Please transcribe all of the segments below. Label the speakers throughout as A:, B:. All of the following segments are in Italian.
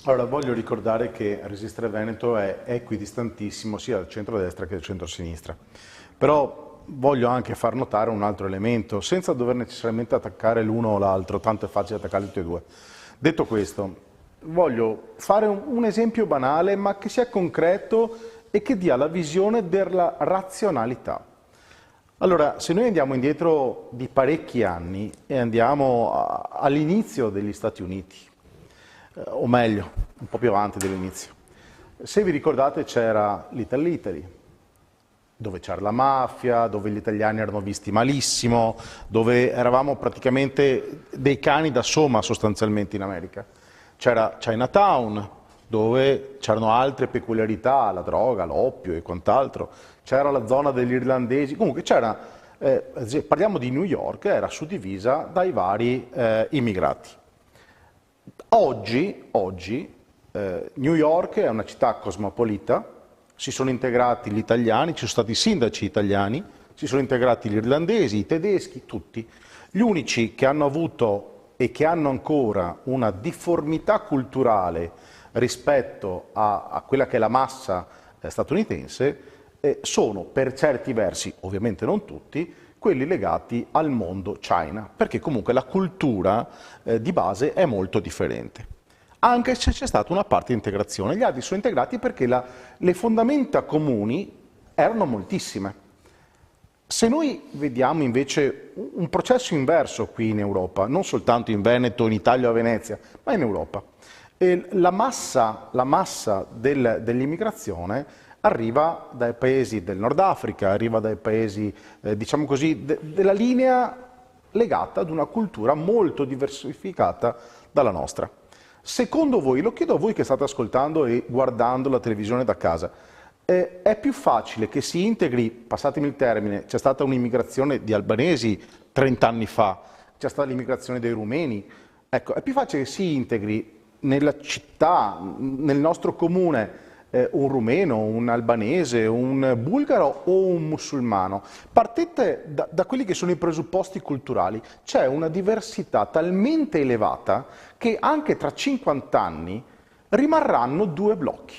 A: Allora, voglio ricordare che Resistere Veneto è equidistantissimo sia dal centro-destra che dal centro-sinistra. Però voglio anche far notare un altro elemento, senza dover necessariamente attaccare l'uno o l'altro, tanto è facile attaccare tutti e due. Detto questo, voglio fare un esempio banale, ma che sia concreto e che dia la visione della razionalità. Allora, se noi andiamo indietro di parecchi anni e andiamo all'inizio degli Stati Uniti, o meglio, un po' più avanti dell'inizio. Se vi ricordate c'era l'Italo Italy, dove c'era la mafia, dove gli italiani erano visti malissimo, dove eravamo praticamente dei cani da soma sostanzialmente in America. C'era Chinatown, dove c'erano altre peculiarità, la droga, l'oppio e quant'altro. C'era la zona degli irlandesi, comunque c'era, parliamo di New York, era suddivisa dai vari immigrati. Oggi New York è una città cosmopolita, si sono integrati gli italiani, ci sono stati i sindaci italiani, si sono integrati gli irlandesi, i tedeschi, tutti. Gli unici che hanno avuto e che hanno ancora una difformità culturale rispetto a quella che è la massa statunitense sono per certi versi, ovviamente non tutti, quelli legati al mondo China, perché comunque la cultura di base è molto differente. Anche se c'è stata una parte di integrazione, gli altri sono integrati perché le fondamenta comuni erano moltissime. Se noi vediamo invece un processo inverso qui in Europa, non soltanto in Veneto, in Italia o a Venezia, ma in Europa, la massa dell'immigrazione arriva dai paesi del Nord Africa, arriva dai paesi, diciamo così, della linea legata ad una cultura molto diversificata dalla nostra. Secondo voi, lo chiedo a voi che state ascoltando e guardando la televisione da casa, è più facile che si integri, passatemi il termine, c'è stata un'immigrazione di albanesi 30 anni fa, c'è stata l'immigrazione dei rumeni, ecco, è più facile che si integri nella città, nel nostro comune, un rumeno, un albanese, un bulgaro o un musulmano. Partite da quelli che sono i presupposti culturali. C'è una diversità talmente elevata che anche tra 50 anni rimarranno due blocchi.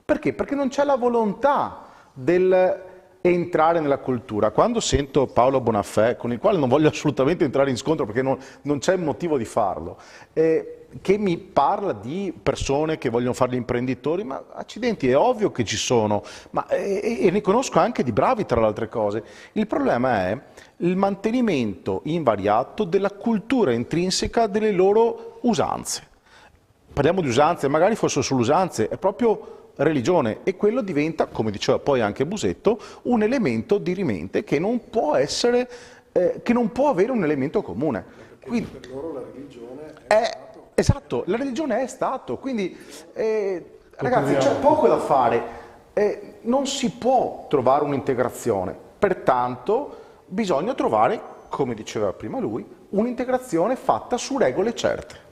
A: Perché? Perché non c'è la volontà del entrare nella cultura. Quando sento Paolo Bonafè, con il quale non voglio assolutamente entrare in scontro perché non c'è motivo di farlo, che mi parla di persone che vogliono fare gli imprenditori, ma accidenti, è ovvio che ci sono, e ne conosco anche di bravi tra le altre cose. Il problema è il mantenimento invariato della cultura intrinseca delle loro usanze. Parliamo di usanze, magari fossero solo usanze, è proprio religione, e quello diventa, come diceva poi anche Busetto, un elemento dirimente che non può essere, che non può avere un elemento comune.
B: Quindi, per loro la religione è Stato.
A: Esatto, la religione è Stato, quindi ragazzi c'è poco da fare, non si può trovare un'integrazione, pertanto bisogna trovare, come diceva prima lui, un'integrazione fatta su regole certe.